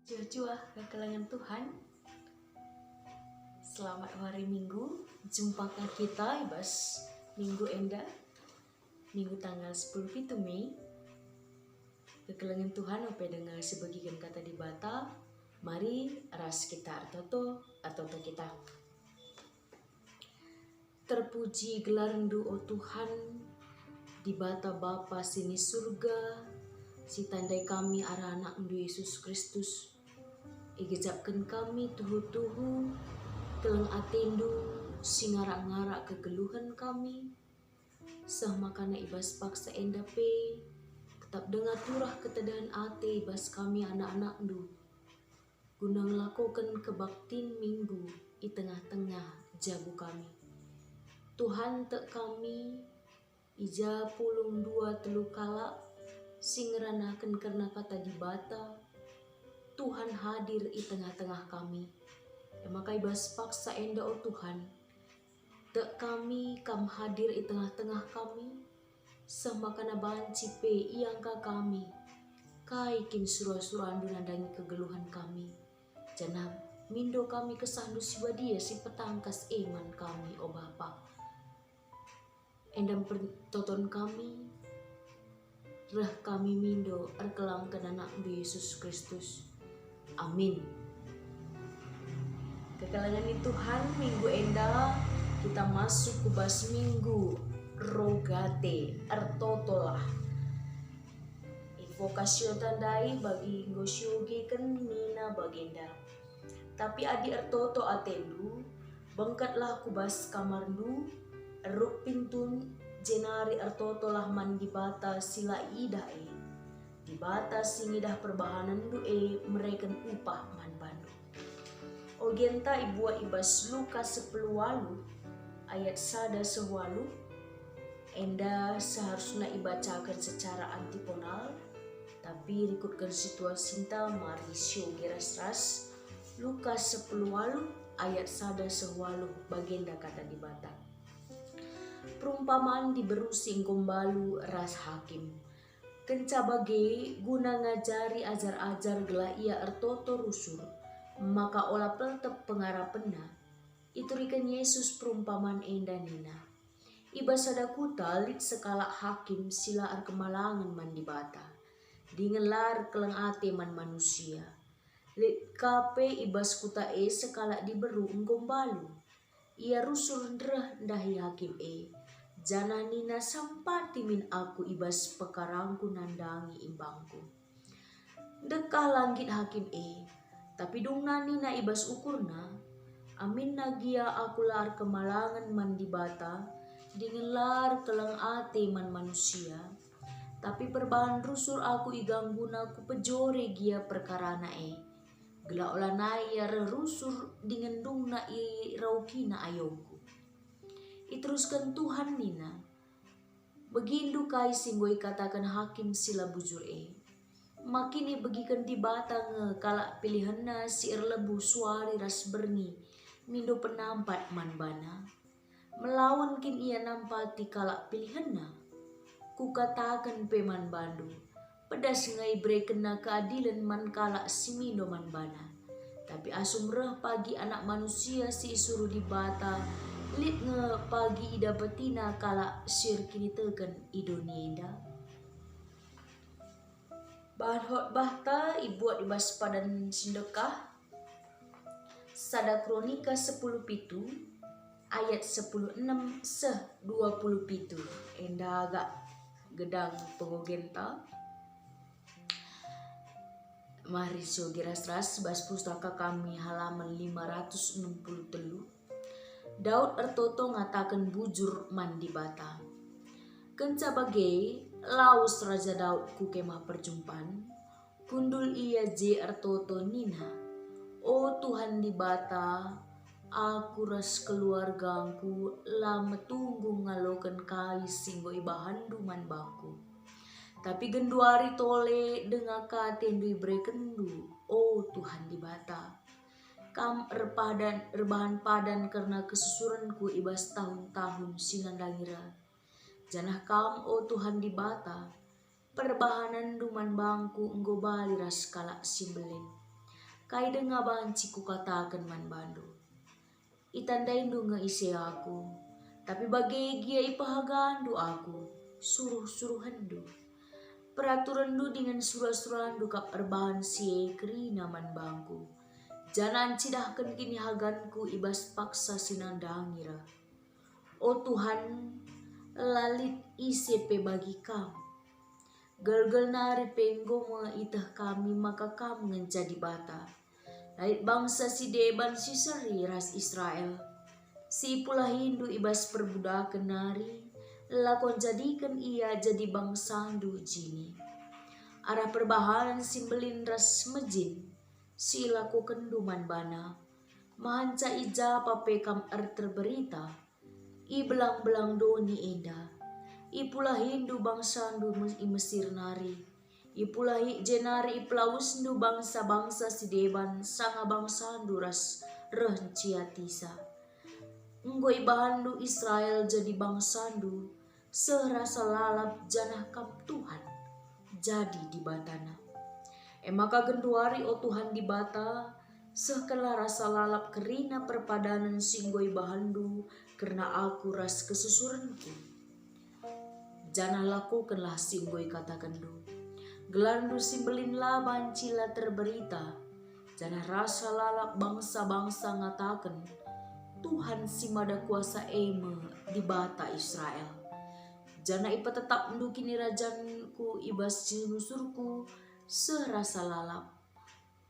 Jua-jua kekelangan Tuhan. Selamat hari Minggu. Jumpakah kita ibas Minggu enda. Minggu tanggal 10 pitu Mei. Kekelangan Tuhan apa dengar sebagian kata di bata. Mari ras kita artoto kita. Terpuji gelarmu oh Tuhan, di bata Bapa sini surga, si tandai kami arah anak Yesus Kristus. Igejapkan kami tuhu-tuhu, keleng atendu, singarak-ngarak kegeluhan kami. Sah makana ibas paksa endape, tetap dengar turah ketedahan ate ibas kami anak-anak du. Guna ngelakukan kebaktin minggu di tengah-tengah jabu kami. Tuhan tek kami, ija pulung dua telu kala, singeranakan karena kata di bata, Tuhan hadir di tengah-tengah kami. Maka ibas paksa enda oh Tuhan, tek kami kam hadir di tengah-tengah kami, semakana banci pe iangka kami, kaikin surah-surah nandangi kegeluhan kami. Janab mindo kami kesandu siwa dia si petangkas iman kami oh Bapa. Endam pertoton kami, reh kami mindo erkelangkan anak Yesus Kristus. Amin. Kekelangan Tuhan minggu enda kita masuk ke bas minggu rogate ertotolah. Invokasio tandai bagi ngosyoge kan nina bagenda. Tapi adi ertoto atendu bengkatlah kubas kamarnu eruk pintun jenari ertotolah mandi bata sila idae. Di batas singidah perbahanan du'e mereka upah man bandu. O genta ibuat ibas Lukas 10 ayat 1 sewalu. Enda seharusnya ibacakan secara antiponal, tapi ikutkan situasi cinta mari sio geras-ras. Lukas 10 ayat 1 sewalu bagenda kata di bata. Perumpamaan diberusi gombalu ras hakim. Kenca bage guna ngajari ajar-ajar gela ia ertoto rusur, maka olah peltep pengarapena. Iturikan Yesus perumpamaan enda nina. Ibas ada kuta lit sekala hakim sila ar kemalangan mandi bata. Dingelar keleng ate man manusia. Lit kape ibas kuta sekala diberu gombalu. Ia rusur ndereh ndahi hakim Jana nina sampati min aku ibas pekarangku nandangi imbangku. Dekah langit hakim tapi dungna nina ibas ukurna. Amin nagia aku lar kemalangan mandi bata, dingelar keleng ate man manusia. Tapi perbahan rusur aku igangguna ku pejore gia perkarana Gela olah naya rusur dengan dungna raukina ayongku. Iteruskan Tuhan nina. Begindu kai singgoi katakan hakim sila bujur Makini begikan di batang kalak pilihanna si erlebu suari ras berni. Mindo penampat man bana. Melawan kin ia nampati kalak pilihanna. Ku katakan peman bandu. Pedas ngai brekena keadilan man kalak si mindo man bana. Tapi asum reh pagi anak manusia si suruh di bata. Lit nge pagi ida betina kala sir kini teken idonienda. Bahan hot bahta ibuat ibas padan sindekah. Sada kronika 10 pitu ayat 10:6 seh 20 pitu. Enda agak gedang pengogenta. Mari so geras-ras bas pustaka kami halaman 563. Daud ertoto ngatakan bujur mandi bata. Kenca bage laus Raja Daud ku kemah perjumpaan. Kundul ia je ertoto nina. O Tuhan di bata, aku ras keluargaku lama tunggu ngalokan kai singgo ibahandu man baku. Tapi genduari tole denga katen du ibrekendu. O Tuhan di bata. Kam erbahan padan karena kesusuranku ibas tahun-tahun sinandangira. Janah kam oh Tuhan di bata, perbahanan duman bangku enggo bali ras kalak simbelin. Kai denga banci ku katakan man bandu. Itandain du nga isi aku. Tapi bagi gia ipahagandu aku. Suruh hendu. Peraturan du dengan surah-surah du kap erbahan si kerina man bangku. Janan cidahkan kini haganku ibas paksa sinandangira. O Tuhan, lalit isepe bagi kamu. Gelgel nari penggo itah kami maka kamu menjadi bata. Lait bangsa si deban si seri ras Israel. Si pula Hindu ibas perbudakan nari. Lakon jadikan ia jadi bangsa du jini. Arah perbahanan simbelin ras mejin. Si laku kenduman bana. Mahanca ija papekam terberita. I belang-belang doni enda. I pula Hindu bangsa ndu i Mesir nari. I pula jenari i pelawus ndu bangsa-bangsa si deban sanga bangsa ndu ras renciatisa. Nggo ibahan ndu Israel jadi bangsa ndu serasa lalap janah kam Tuhan jadi di batana. Maka genduari o Tuhan di bata sekala rasa lalap kerina perpadanan singgoi bahandu karena aku ras kesusuranku. Janah lakukanlah singgoi katakan du. Gelandu simbelin la bancila terberita. Janah rasa lalap bangsa-bangsa ngatakan Tuhan si mada kuasa eme di bata Israel. Janah ipa tetap mendukini rajanku ibas sinusurku serasa lalap.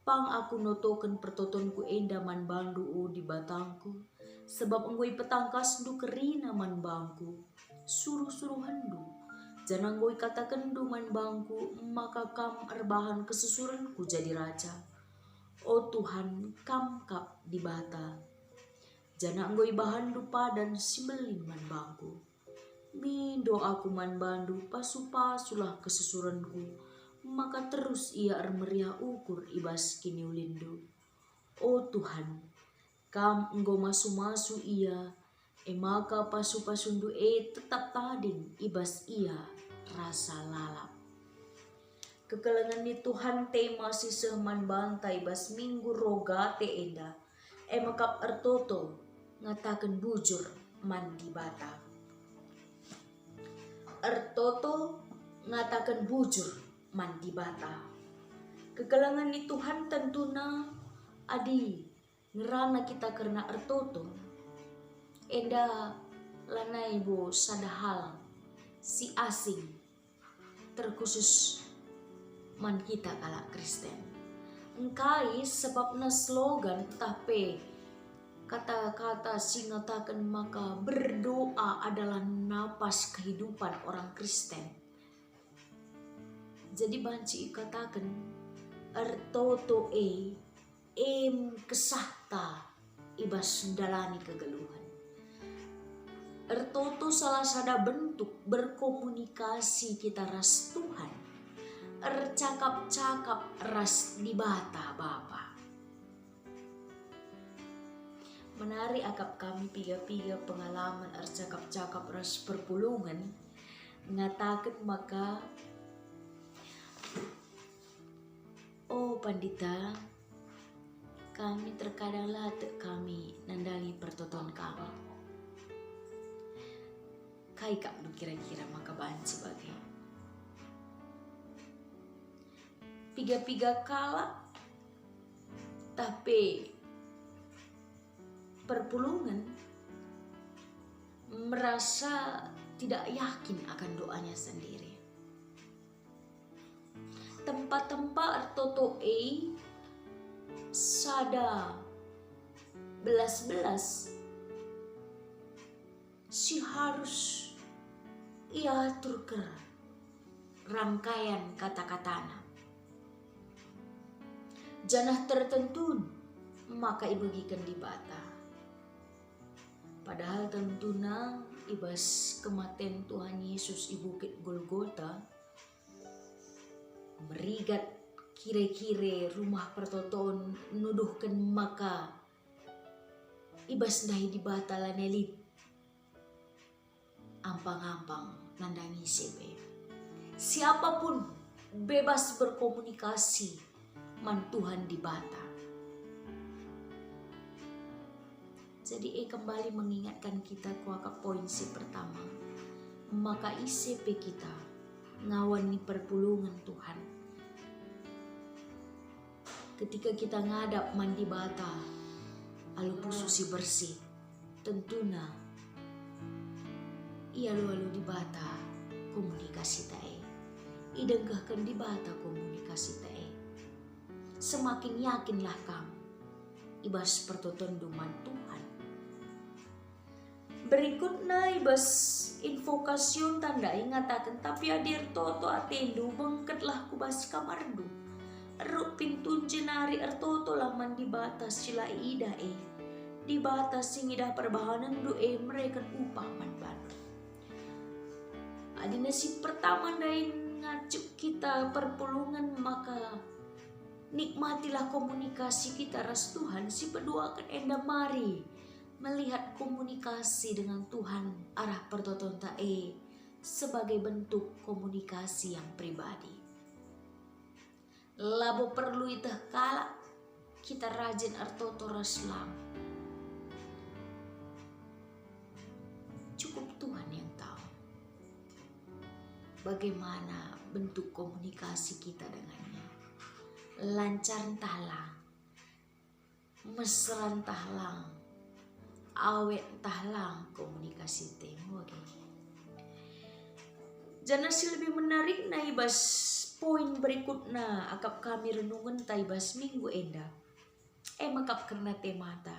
Pang aku notoken pertotonku endaman bandu di batangku. Sebab enggoi petangkas du kerina man bangku. Suruh hendu. Jangan enggoi katakan du man bangku. Maka kam erbahan kesusuranku jadi raja. O Tuhan kam kap di bata. Jangan enggoi bahan du padan simelin man bangku. Mindo aku man bandu pasu-pasulah kesusuranku. Maka terus ia meriah ukur ibas kini ulindu. O Tuhan, kam enggo masu-masu ia, maka pasu-pasundu tetap tading ibas ia rasa lalap. Kekelengan ni Tuhan tema si sehman bantai ibas minggu rogate enda, makap ertoto ngatakan bujur mandi bata. Ertoto ngatakan bujur mandi bata. Kegelangan ni Tuhan tentuna adi ngerana kita karena ertoto. Enda lanai bo sadahal si asing terkhusus man kita kala Kristen. Engkai sebabna slogan tapi kata-kata singatakan maka berdoa adalah napas kehidupan orang Kristen. Jadi banci katakan ertoto kesahta ibas dalani kegeluhan. Ertoto salah sada bentuk berkomunikasi kita ras Tuhan. Ercakap-cakap ras di bata Bapa. Menari akap kami piga-piga pengalaman ercakap-cakap ras perpulungan. Ngatakan maka oh pandita, kami terkadang latek kami nandali pertoton kami. Kai kak nu kira-kira maka bahan sebagai piga-piga kala, tapi perpulungan merasa tidak yakin akan doanya sendiri. Tempat-tempat ertoto sada belas-belas si harus ia atur rangkaian kata-katana. Janah tertentu maka ibagikan di bata. Padahal tentuna ibas kematian Tuhan Yesus di Bukit Golgota merigat kire-kire rumah pertoton nuduhkan maka ibas dahi di batala nelit ampang-ampang nandangi sebe. Siapapun bebas berkomunikasi man Tuhan di bata. Jadi kembali mengingatkan kita kuaka poin si pertama. Maka ICP kita ngawani perpulungan Tuhan. Ketika kita ngadap mandi bata, alu pususi bersih, tentuna ia lalu di bata komunikasi tae. Idengkahkan di bata komunikasi tae. Semakin yakinlah kamu ibas pertotonduman Tuhan. Berikutnya ibas invokasiun tanda ingatakan tapi adir toto atendu bengketlah kubas kamardu. Eruk pintun jenari ertoto laman di batas sila ida di batas singidah perbahanan du mereka upah manban. Adina si pertama dain ngacuk kita perpulungan maka nikmatilah komunikasi kita ras Tuhan. Si kedua akan enda mari melihat komunikasi dengan Tuhan arah pertoton tae sebagai bentuk komunikasi yang pribadi. Labo perlu itah kala kita rajin artoto raslam. Cukup Tuhan yang tahu bagaimana bentuk komunikasi kita dengannya. Lancar entahlah, mesra entahlah, awet entahlah komunikasi temu. Jangan si lebih menarik na ibas poin berikutnya akap kami renungan taibas minggu enda. Makap karena temata.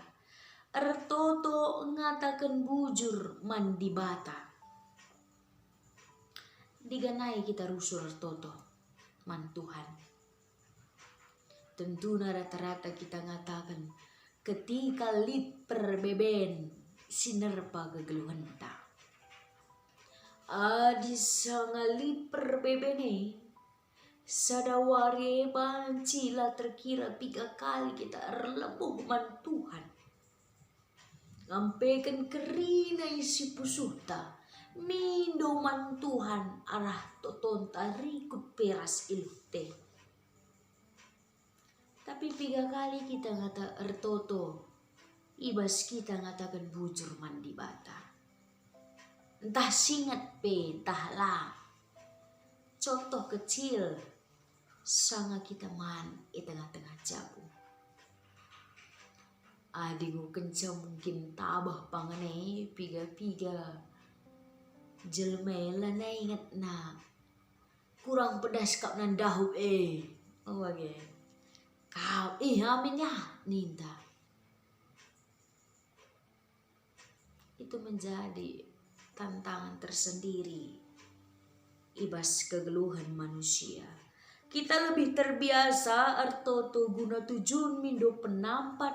Ertoto ngatakan bujur mandi bata. Diganai kita rusul ertoto man Tuhan. Tentunya rata-rata kita ngatakan ketika lit perbeben sinerpa gegeluhan ta. Adi sangalit perbebene sadawari bancila terkira 3 kali kita erlebuh man Tuhan. Ngampaikan kerina isi pusuta mindo man Tuhan arah toton tarikut peras ilute. Tapi 3 kali kita ngata ertoto ibas kita ngatakan bujur mandi bata. Entah singat pe, entahlah. Contoh kecil, sanga kita man di tengah-tengah jabu. Adingu kencang mungkin tabah pangane piga-piga. Jelmela na ingat na. Kurang pedas kau nan dahu Oh wage. Kau amin ya ninta. Itu menjadi tantangan tersendiri ibas kegeluhan manusia. Kita lebih terbiasa ertoto guna tujuan mindo penampat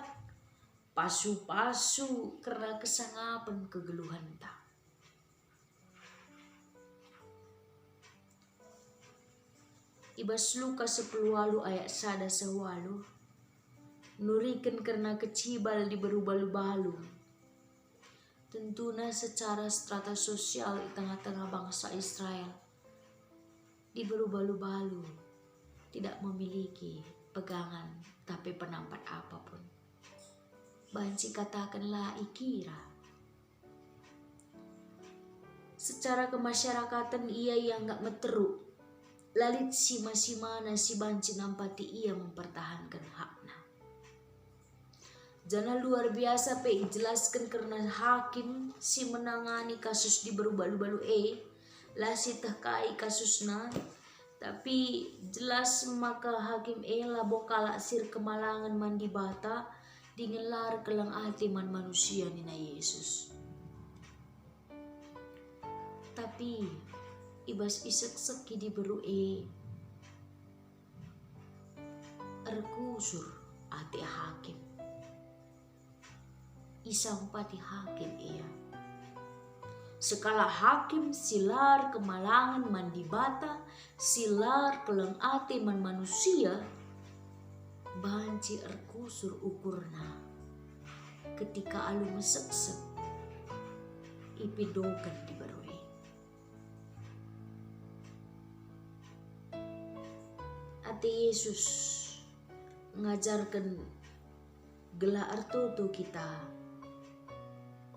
pasu-pasu karena kesangapan kegeluhan ta. Ibas Lukas 10 ayat 1 sewalu nurikan karena kecibal di berubalu-balu. Tentunya secara strata sosial di tengah-tengah bangsa Israel di berubalu-balu tidak memiliki pegangan tapi penampat apapun. Banci katakanlah ikira. Secara kemasyarakatan ia yang gak meteruk. Lalit si mana si banci nampati ia mempertahankan haknya. Jangan luar biasa pe jelaskan karena hakim si menangani kasus di berubalu-balu lah si terkai kasusna tapi jelas maka hakim lah bokala sir kemalangan mandi bata dingelar kelang hati man manusia nina Yesus. Tapi ibas isek-seki di beru erkusur hati hakim. Isang pati hakim ia. Sekala hakim silar kemalangan mandi bata, silar kelang ate man manusia, banci erkusur ukurna. Ketika alu mesek-sek, ipidokan di baroi. Ate Yesus ngajarkan gelar toto kita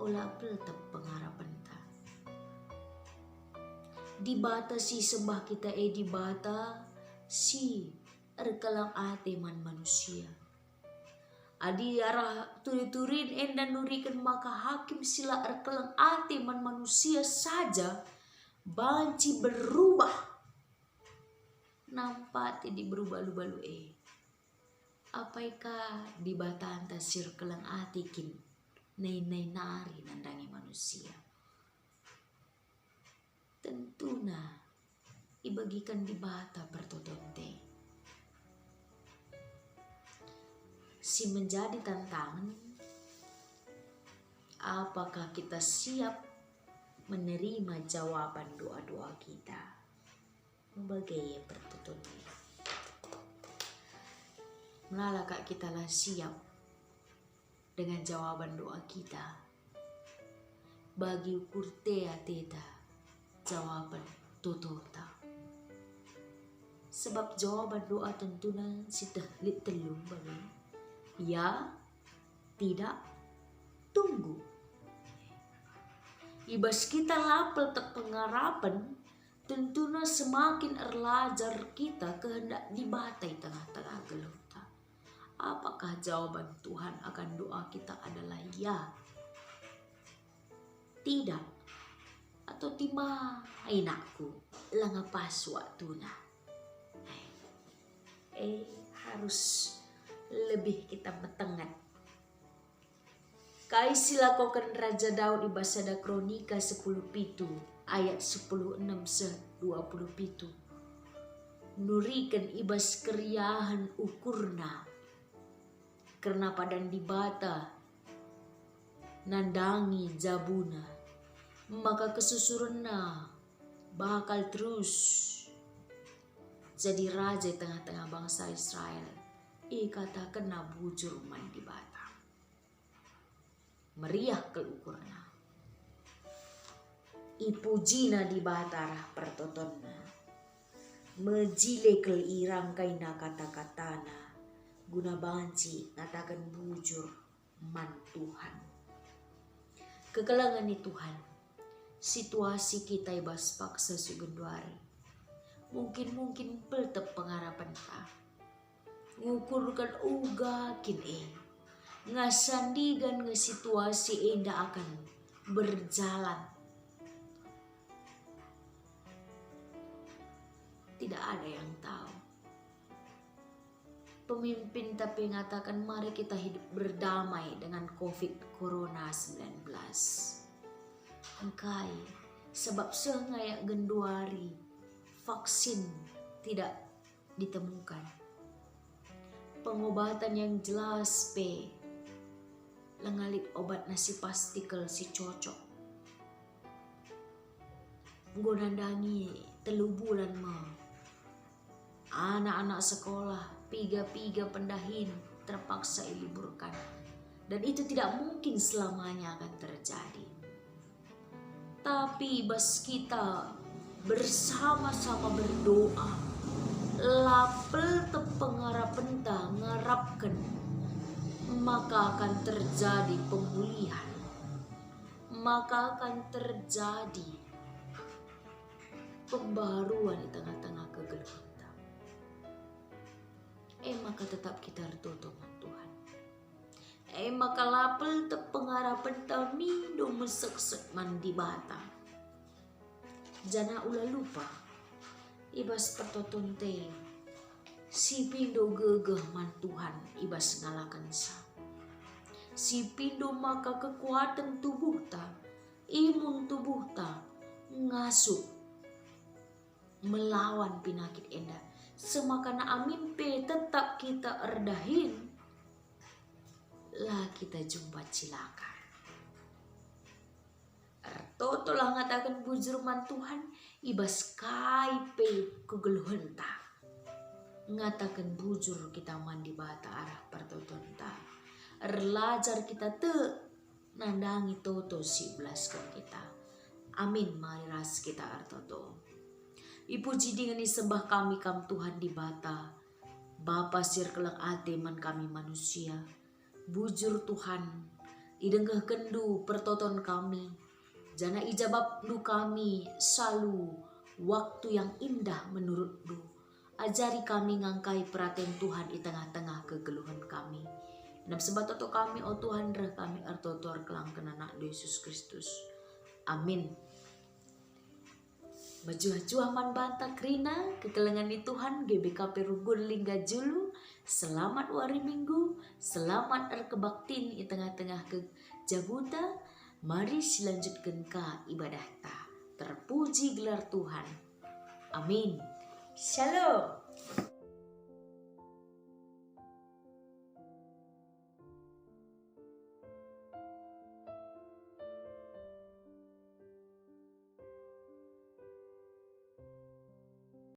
ola peltep pengharapan ta. Di bata si sembah kita di bata si erkelang ate man manusia. Adi arah turi-turin endan nurikan maka hakim sila erkelang ate man manusia saja banci berubah. Nampak di berubah-lubalu apaika di batanta sirkelang atikin nai nari nandangi manusia. Tentuna ibagikan di bata pertotonte. Si menjadi tantangan, apakah kita siap menerima jawaban doa-doa kita? Bagai pertutupi. Melalakah kita lah siap dengan jawaban doa kita? Bagi ukur teta jawaban tutota. Sebab jawaban doa tentunya si tehlit telung bagi. Ya, tidak, tunggu. Ibas kita lapel tak pengharapan, tentunya semakin erlajar kita kehendak dibatai tengah-tengah geluta. Apakah jawaban Tuhan akan doa kita adalah ya, tidak, atau tima ainakku langa pas waktuna. Harus lebih kita betengat. Kaisilah kokan Raja Daud di Basada Kronika 10:7 ayat 10:6-27. Nurikan ibas keriahan ukurna karena padan dibata nandangi jabuna maka kesusurna bakal terus jadi raja di tengah-tengah bangsa Israel. Kata kena bujur man di bata. Meriah keukurna. Ipujina di batarah pertotonna. Mejile kel irang kaina kata-katana. Guna banci ngatakan bujur man Tuhan. Kekelangan ni Tuhan. Situasi kita ibas paksa sugenduari. Mungkin peltep pengharapan ta. Ngukurkan ugakin ngasandigan nge situasi enda akan berjalan. Tidak ada yang tahu. Pemimpin tapi mengatakan mari kita hidup berdamai dengan COVID-19. Engkai sebab sengayak genduari vaksin tidak ditemukan. Pengobatan yang jelas lengalip obat nasi pastikel si cocok. Gonandangi 3 bulan anak-anak sekolah piga pendahin terpaksa diliburkan. Dan itu tidak mungkin selamanya akan terjadi. Tapi bas kita bersama-sama berdoa. Lapel tepengarapan ngarapkan maka akan terjadi pemulihan, maka akan terjadi pembaruan di tengah-tengah kegelapan. Maka tetap kita tertutup Tuhan. Maka lapel tepengarapan mindo mesek-sek mandi bata. Jana ulah lupa. Ibas pertotonte si pindo gegeh man Tuhan ibas ngalakan sa. Si pindo maka kekuatan tubuh ta, imun tubuh ta ngasup melawan penyakit enda. Semakana amin tetap kita erdahin lah kita jumpa cilaka. Toto lah ngatakan bujur man Tuhan ibas kaipe kegeluhenta. Ngatakan bujur kita mandi bata arah pertotonta. Erlajar kita nandangi toto si belas kita. Amin mari ras kita artoto. Ipuji dengan disembah kami kam Tuhan di bata. Bapa sir kelak ate man kami manusia. Bujur Tuhan Idengkeh kendu pertoton kami. Jana ijabab du kami selalu waktu yang indah menurut du. Ajari kami ngangkai perhatian Tuhan di tengah-tengah kegeluhan kami. Nam sebatoto kami o Tuhan reh kami artotor kelang kenanak Yesus Kristus. Amin. Majuah-juah man banta krina kekelengan di Tuhan GBKP Rugun Lingga Julu. Selamat hari Minggu, selamat kebaktin di tengah-tengah kejabuta. Mari silanjutkan ka ibadah ta. Terpuji gelar Tuhan. Amin. Shalom.